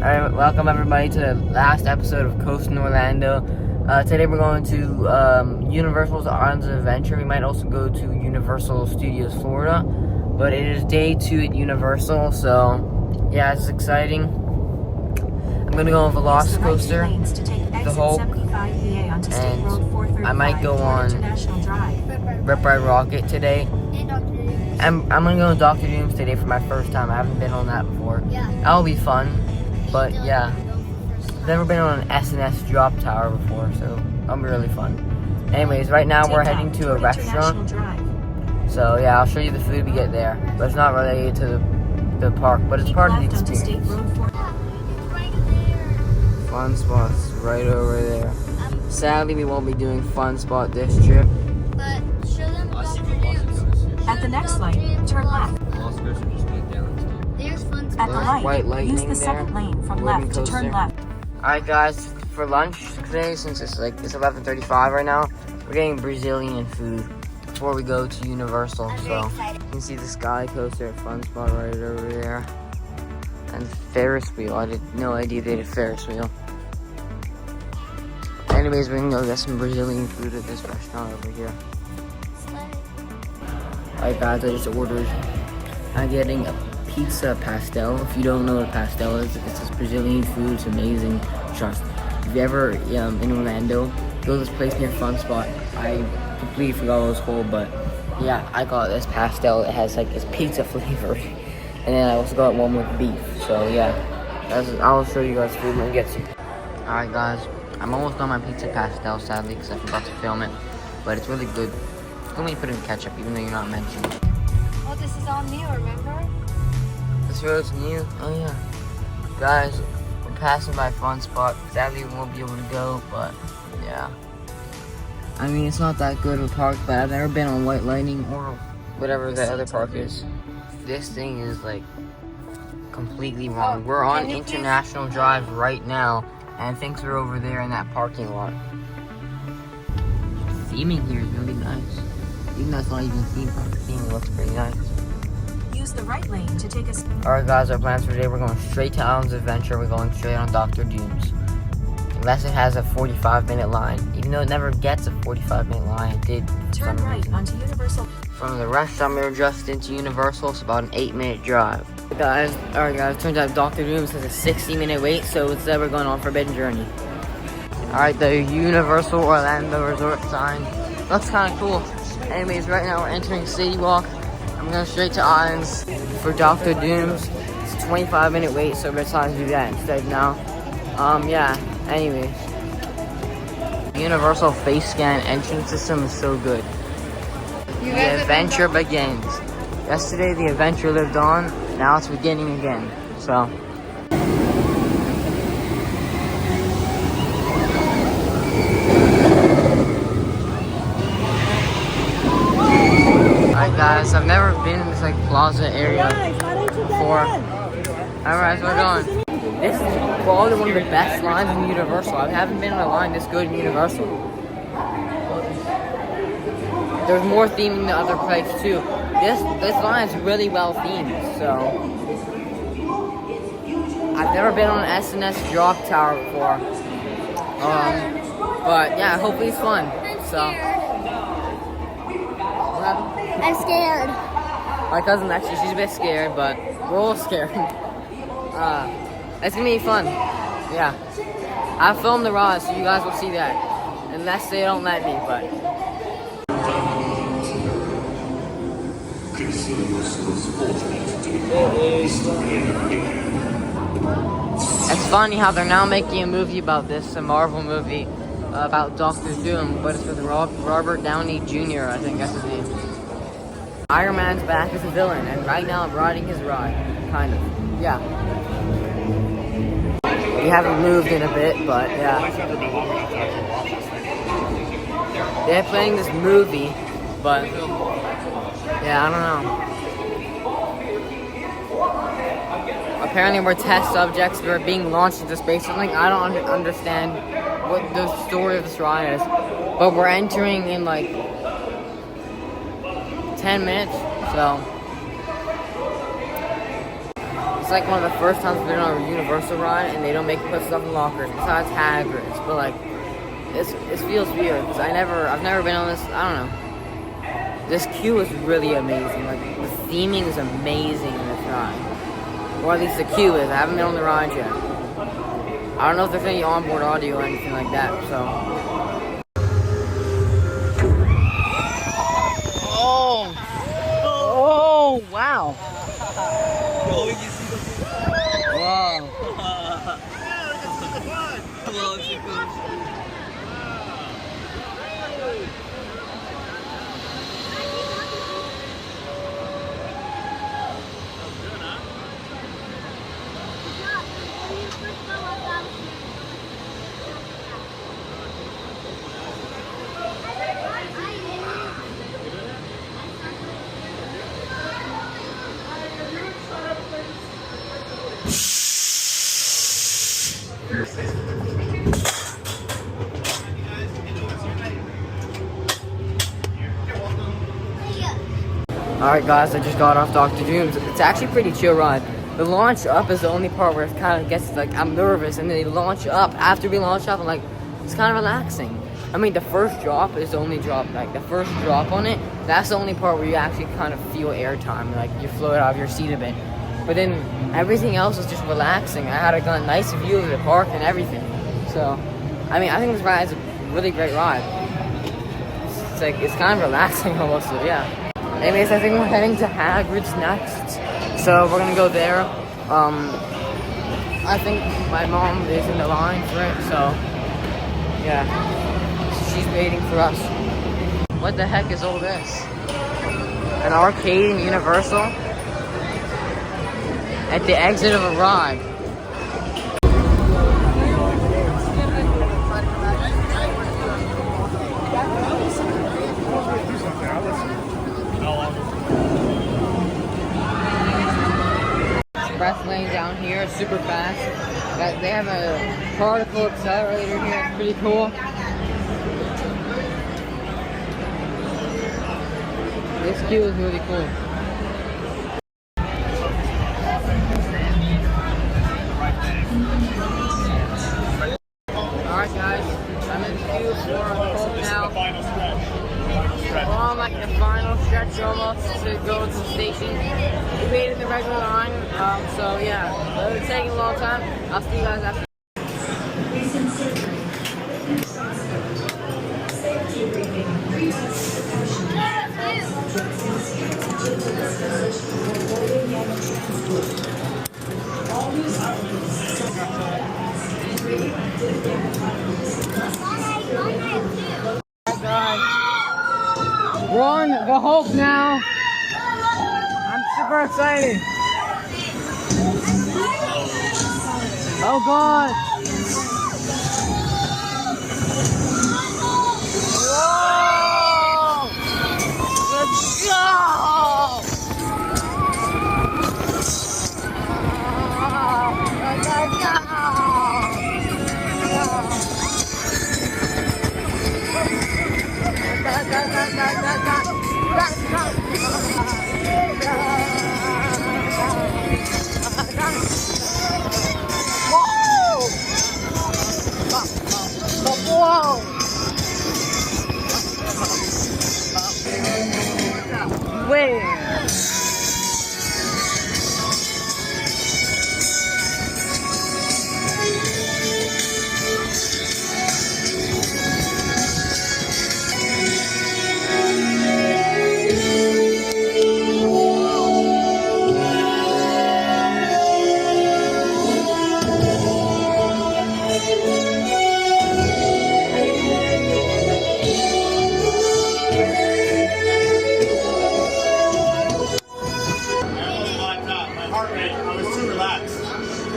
Alright, welcome everybody to the last episode of Coastin Orlando. Today we're going to Universal's Islands of Adventure. We might also go to Universal Studios Florida, but it is day 2 at Universal, so yeah, it's exciting. I'm going to go on Velocicoaster, the Hulk, and I might go on Rip Ride Rocket today. I'm going to go on Dr. Doom's today for my first time. I haven't been on that before. That'll be fun. But yeah, I've never been on an S&S drop tower before, so that'll be really fun. Anyways, right now we're heading to a restaurant. So yeah, I'll show you the food we get there. But it's not related to the park, but it's part of the experience. Fun spot's right over there. Sadly, we won't be doing fun spot this trip. But show them Dr. Doom's. At the next light, turn left. There's fun At the White light, use the lightning second there. lane from Moving left to turn coaster. left. Alright guys, for lunch today, since it's 11:35 right now, we're getting Brazilian food before we go to Universal. So you can see the Sky Coaster at Fun Spot right over there. And Ferris wheel. I had no idea they had a Ferris wheel. Anyways, we're gonna go get some Brazilian food at this restaurant over here. Alright guys, I just ordered. I'm getting a pizza pastel. If you don't know what a pastel is, it's this Brazilian food. It's amazing. Trust. If you ever in Orlando, go to this place near Fun Spot. I completely forgot what it was called, but yeah, I got this pastel. It has this pizza flavor, and then I also got one with beef. So yeah, I'll show you guys food when we get to. All right, guys, I'm almost done my pizza pastel, sadly, because I forgot to film it, but it's really good. Let me put it in ketchup, even though you're not mentioned. Oh, this is all new, remember? This road's new. Oh yeah, guys, we're passing by Fun Spot. Sadly, we won't be able to go, but yeah. I mean, it's not that good of a park, but I've never been on White Lightning or whatever the other park is. This thing is completely wrong. We're on International Drive right now, and things are over there in that parking lot. Theming here is really nice. Even though it's not even theme park, the theme looks pretty nice. Use the right lane to take us. Alright guys, our plans for today, we're going straight to Islands of Adventure. We're going straight on Dr. Doom's. Unless it has a 45-minute line. Even though it never gets a 45-minute line, it did. Turn right onto Universal. From the restaurant we were just into Universal, it's about an 8-minute drive. Alright guys, turns out Dr. Doom's has a 60-minute wait, so instead we're going on Forbidden Journey. Alright, the Universal Orlando Resort sign looks kind of cool. Anyways, right now we're entering City Walk. I'm going straight to Islands for Dr. Doom's. It's a 25-minute wait, so we're trying to do that instead now. Yeah, anyways. The Universal face scan entrance system is so good. The adventure begins. Yesterday the adventure lived on, now it's beginning again. So. Alright guys, I've never been in this plaza area before. Alright, so we're going. This is probably one of the best lines in Universal. I haven't been on a line this good in Universal. There's more theming than other places too. This line is really well themed, so. I've never been on an S&S drop tower before. But yeah, hopefully it's fun. So. I'm scared. My cousin actually, she's a bit scared, but we're all scared. It's gonna be fun. Yeah. I filmed the ride, so you guys will see that. Unless they don't let me, but. It's funny how they're now making a movie about this, a Marvel movie about Dr. Doom, but it's with Robert Downey Jr., I think that's his name. Iron Man's back as a villain, and right now I'm riding his ride, kind of. Yeah. We haven't moved in a bit, but yeah. They're playing this movie, but yeah, I don't know. Apparently we're test subjects, we're being launched into space or something. I don't understand what the story of this ride is, but we're entering in 10 minutes, so It's like one of the first times I've been on a Universal ride, and they don't make you put stuff in lockers besides Hagrid's. But like, it feels weird because I've never been on this. I don't know. This queue is really amazing. Like the theming is amazing in this ride, or at least the queue is. I haven't been on the ride yet. I don't know if there's any onboard audio or anything like that. So. Oh! Wow! Wow! Alright guys, I just got off Dr. Doom's. It's actually a pretty chill ride. The launch up is the only part where it kind of gets like, I'm nervous, and then they launch up. After we launch up, I'm like, it's kind of relaxing. I mean, the first drop is the only drop, like the first drop on it, that's the only part where you actually kind of feel airtime, like you float out of your seat a bit. But then everything else is just relaxing. I had a nice view of the park and everything. So, I mean, I think this ride is a really great ride. It's like, it's kind of relaxing almost, so yeah. Anyways, I think we're heading to Hagrid's next. So we're gonna go there. I think my mom is in the line for it, so yeah. She's waiting for us. What the heck is all this? An arcade in Universal? At the exit of a ride. Express lane down here, super fast. They have a particle accelerator here, it's pretty cool. This queue is really cool. Alright guys, I'm in the queue for a Coke now. We're on like the final stretch almost to go to the station. We waited in the regular line, so yeah, it's taking a long time. I'll see you guys after. We're on the Hulk now. I'm super excited. Oh God. Whoa! Let's go! Let's Whoa! Where?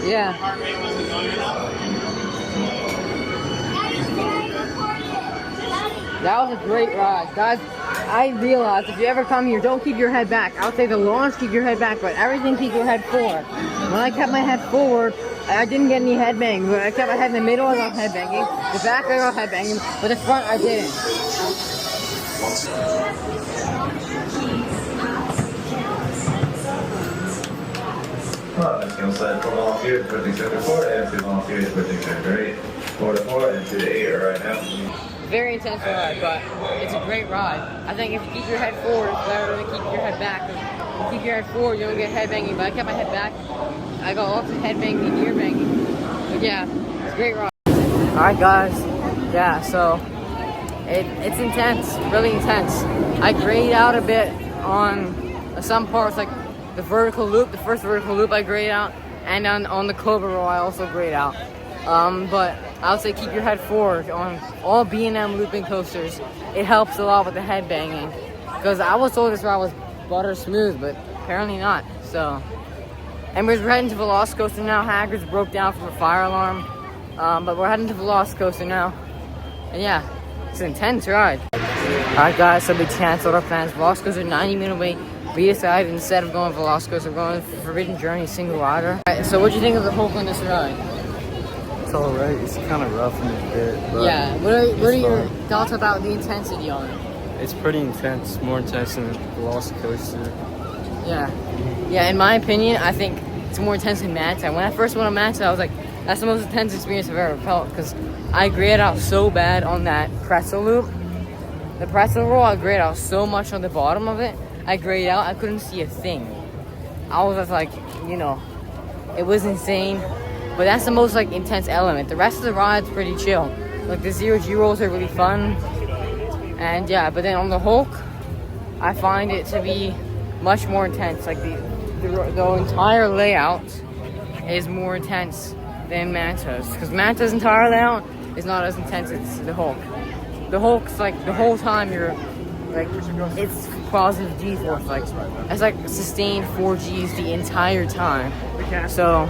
Yeah. Heart rate wasn't going enough. That was a great ride. Guys, I realized if you ever come here, don't keep your head back. I would say the launch, keep your head back, but everything keep your head forward. When I kept my head forward, I didn't get any headbanging. When I kept my head in the middle, I got headbanging. The back, I got headbanging. But the front, I didn't. Mission set for volunteers pushing sector 4 and 2 volunteers pushing sector 8. 4 to 4 and 2 to 8 right now. Very intense ride, but it's a great ride. I think if you keep your head forward, it's better than keep your head back. If you keep your head forward, you don't get head banging. But I kept my head back. I got lots of head banging and ear banging. But yeah, it's a great ride. Alright guys, yeah, so it's intense, really intense. I grayed out a bit on some parts, like the vertical loop, the first vertical loop I grayed out, and on the Cobra roll I also grayed out. But I would say keep your head forward on all B&M looping coasters. It helps a lot with the head banging. Because I was told this ride was butter smooth, but apparently not. So, and we're heading to Velocicoaster now. Haggard's broke down from a fire alarm. But we're heading to Velocicoaster now. And yeah, it's an intense ride. Alright guys, so we canceled our plans. Velocicoaster 90-minute wait. We decided instead of going Velocicoaster, we're going Forbidden Journey single rider. Alright, so what do you think of the Hulk on this ride? It's alright. It's kind of rough in a bit. But Yeah, what are your thoughts about the intensity on it? it's pretty intense. More intense than the Lost Coaster. Yeah. Yeah, in my opinion, I think it's more intense than Manta. When I first went on Manta, I was like, that's the most intense experience I've ever felt, because I grayed out so bad on that pretzel loop. The pretzel roll, I grayed out so much on the bottom of it. I grayed out, I couldn't see a thing. I was just like, you know, it was insane. But that's the most like intense element. The rest of the ride's pretty chill. Like the 0G rolls are really fun. And yeah, but then on the Hulk, I find it to be much more intense. Like the entire layout is more intense than Manta's. Because Manta's entire layout is not as intense as the Hulk. The Hulk's like the whole time you're like, it's positive G-force. Like, it's like sustained 4Gs the entire time. So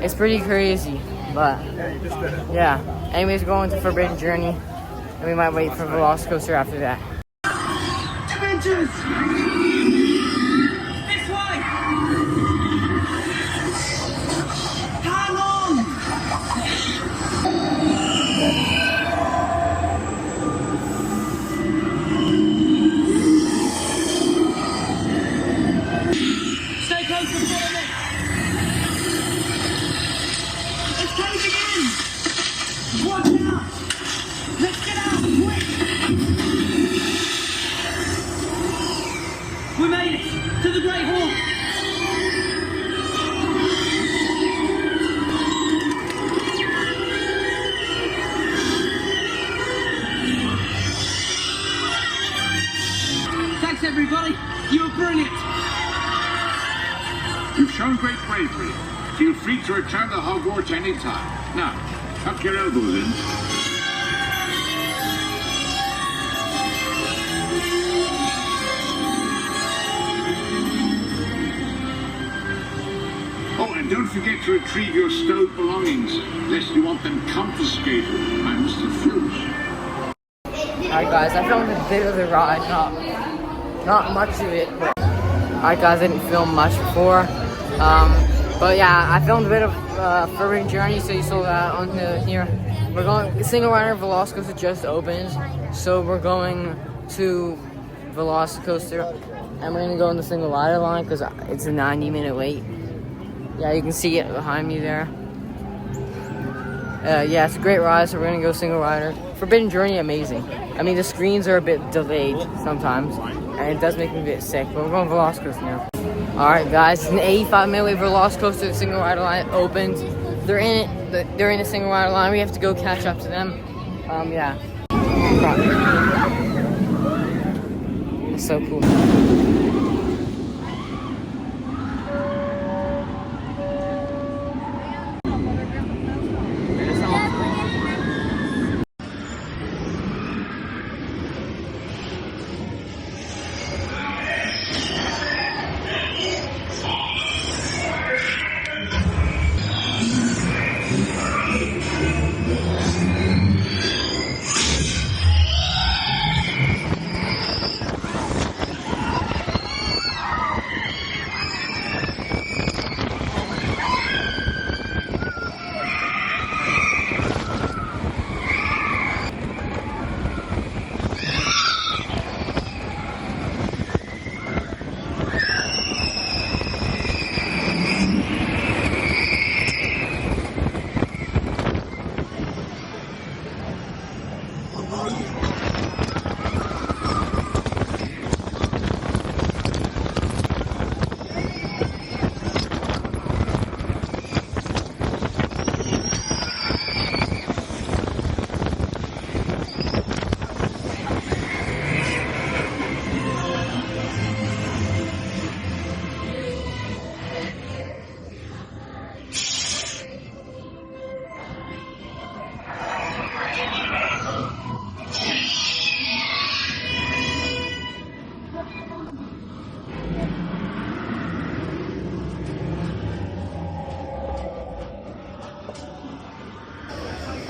it's pretty crazy, but yeah. Anyways, going to Forbidden Journey, and we might wait for Velocicoaster after that. Dimensions! This way! Hang on! Stay close and follow me! It's caving in! Watch out! Let's get out, quick! We made it to the Great Hall! Thanks everybody, you were brilliant! You've shown great bravery. Feel free to return to Hogwarts anytime. Now, tuck your elbows in. Oh, and don't forget to retrieve your stowed belongings, lest you want them confiscated by Mr. Fruit. Alright guys, I filmed a bit of the ride, not much of it, but alright guys, I didn't film much before. But yeah, I filmed a bit of Forbidden Journey, so you saw that on here. We're going, single rider Velocicoaster just opened, so we're going to Velocicoaster, and we're gonna go in the single rider line because it's a 90-minute wait. Yeah, you can see it behind me there. Yeah, it's a great ride, so we're gonna go single rider. Forbidden Journey, amazing. I mean, the screens are a bit delayed sometimes, and it does make me a bit sick, but we're going Velocicoaster now. Alright guys, it's an 85-minute wait for Velocicoaster. The single rider line opened. They're in it, they're in the single rider line. We have to go catch up to them. Yeah. It's so cool.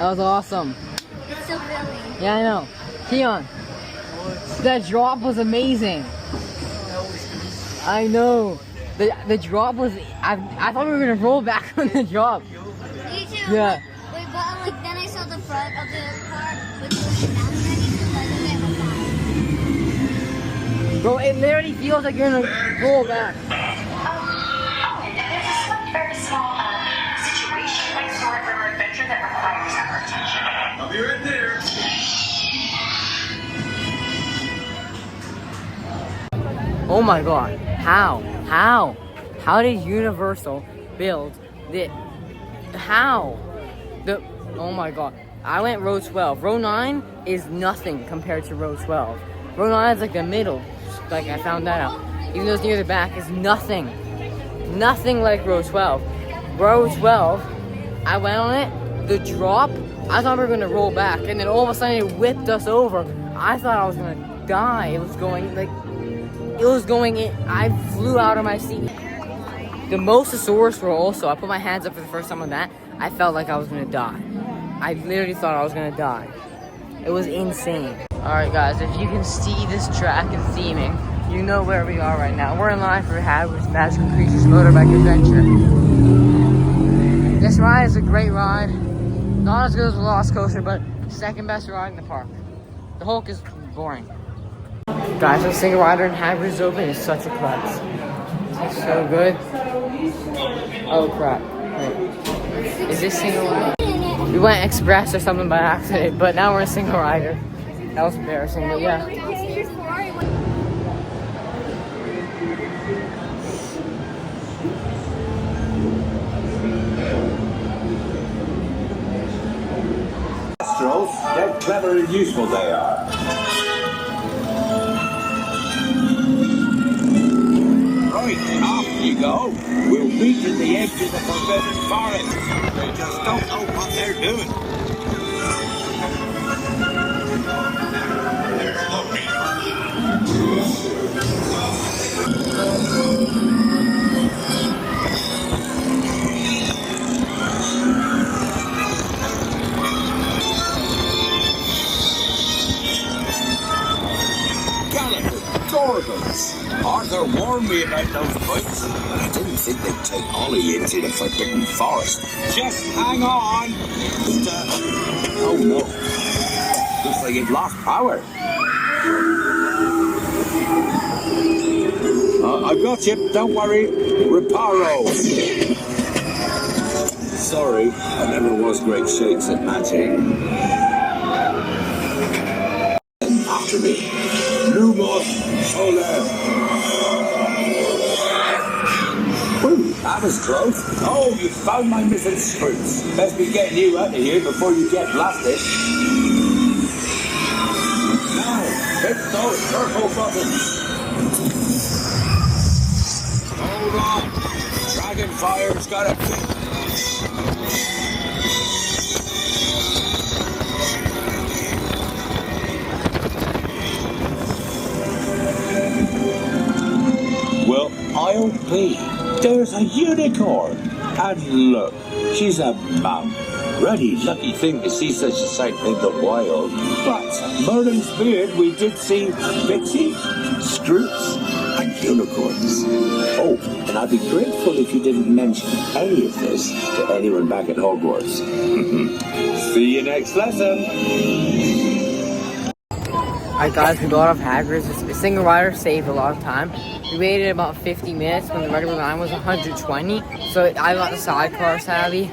That was awesome. It's so really. Yeah, I know. Keon, that drop was amazing. I know. The drop was. I thought we were gonna roll back on the drop. Me too. Yeah. Wait, but like then I saw the front of the car with the down ready. Bro, it literally feels like you're gonna roll back. There's a very small situation next door at River Adventure that requires our attention. I'll be right there. Oh my god. How did Universal build the oh my god. I went row 12. Row 9 is nothing compared to row 12. Row 9 is like the middle. Like I found that out. Even though it's near the back, it's nothing. Nothing like row 12. Row 12, I went on it, the drop, I thought we were gonna roll back, and then all of a sudden it whipped us over. I thought I was gonna die. It was going in. I flew out of my seat. The Mosasaurus roll also, I put my hands up for the first time on that. I felt like I was gonna die. I literally thought I was gonna die. It was insane. Alright guys, if you can see this track and theming, you know where we are right now. We're in line for Hagrid's Magical Creatures Motorbike Adventure. This ride is a great ride. Not as good as the Lost Coaster, but second best ride in the park. The Hulk is boring. Guys, the single rider in Hagrid's open is such a klutz. It's so good. Oh crap. Wait. Is this single rider? We went express or something by accident, but now we're a single rider. That was embarrassing, but yeah. Astros, they're clever and useful they are. Right, off you go. We'll meet at the edge of the Forbidden Forest. They just don't know what they're doing. Arthur warned me about those bikes, but I didn't think they'd take Ollie into the Forbidden Forest. Just hang on. Oh no. Looks like it lost power. I got you. Don't worry. Reparo. Sorry, I never was great shakes at matching. After me. Lumos Solar. Ooh, that was close. Oh, you found my missing screws. Best be getting you out of here before you get blasted. Now, hit those purple buttons. Hold on. Dragonfire's got a fit. Well, I'll be. There's a unicorn. And look, she's a mum. Really lucky thing to see such a sight in the wild. But Merlin's beard, we did see Bitsy, Scroots, and unicorns. Oh, and I'd be grateful if you didn't mention any of this to anyone back at Hogwarts. See you next lesson. Alright guys, we got off Hagrid's. The single rider saved a lot of time. We waited about 50 minutes when the regular line was 120. So I got the sidecar sadly.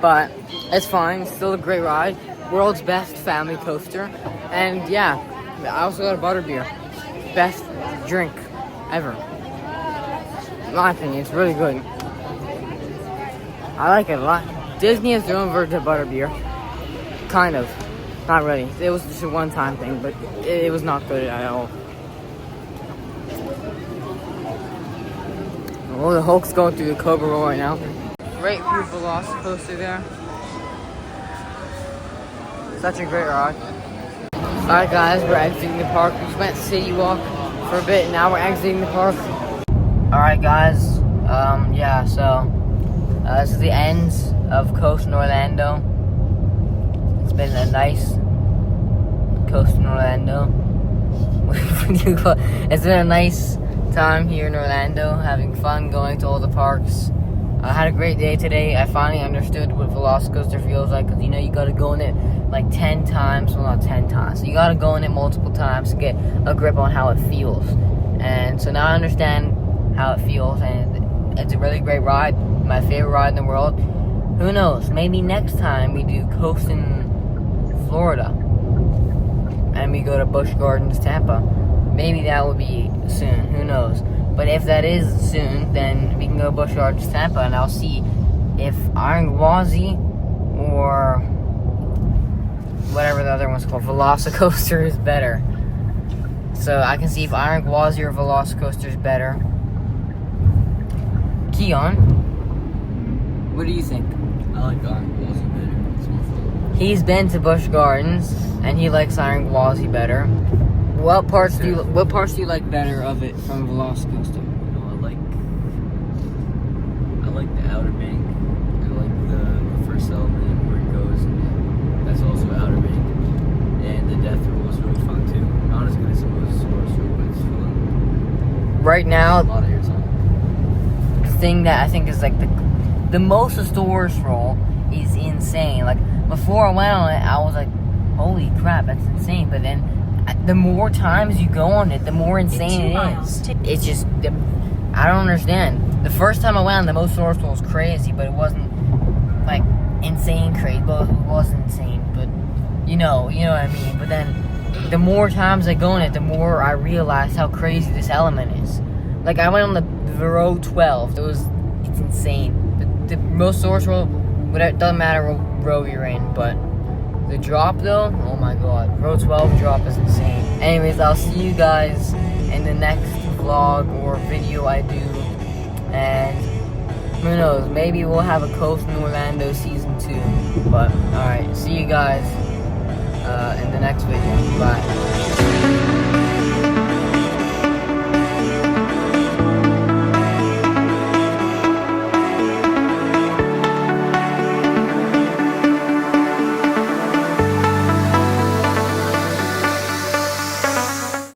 But it's fine, it's still a great ride. World's best family coaster. And yeah, I also got a butterbeer. Best drink ever. In my opinion, it's really good. I like it a lot. Disney has their own version of butterbeer. Kind of. Not really. It was just a one-time thing, but it was not good at all. Oh, the Hulk's going through the Cobra Roll right now. Great view of the Lost Coaster there. Such a great ride. Alright guys, we're exiting the park. We just went City Walk for a bit, and now we're exiting the park. Alright guys, yeah, so this is the end of Coastin Orlando. been a nice Coastin, Orlando. It's been a nice time here in Orlando, having fun, going to all the parks. I had a great day today. I finally understood what Velocicoaster feels like, because you know you gotta go in it like 10 times, well not 10 times, so you gotta go in it multiple times to get a grip on how it feels. And so now I understand how it feels, and it's a really great ride, my favorite ride in the world. Who knows, maybe next time we do Coastin, Florida, and we go to Busch Gardens, Tampa. Maybe that will be soon, who knows. But if that is soon, then we can go Busch Gardens, Tampa, and I'll see if Iron Gwazi or whatever the other one's called, Velocicoaster, is better. So I can see if Iron Gwazi or Velocicoaster is better. Keon, what do you think? I like Iron Gwazi better. It's more fun. He's been to Busch Gardens and he likes Iron Gwazi better. What parts do you like better of it from Velocicoaster? I like the outer bank. I like the first element where it goes, and that's also outer bank. And the death roll was really fun too. Not as good as the most source roll, but it's fun. Right now, A lot of airtime. the thing that I think is like the Mosasaurus roll is insane. Like before I went on it, I was like, holy crap, that's insane. But then the more times you go on it, the more insane it is. It's just, I don't understand. The first time I went on the Mosasaurus roll was crazy, but it wasn't like insane crazy. But it wasn't insane, but you know what I mean. But then the more times I go on it, the more I realize how crazy this element is. Like I went on the row 12. It's insane. The Mosasaurus roll, it doesn't matter what row you're in, but the drop though, oh my god, row 12 drop is insane. Anyways, I'll see you guys in the next vlog or video I do, and who knows, maybe we'll have a Coastin Orlando season 2. But alright, see you guys in the next video. Bye.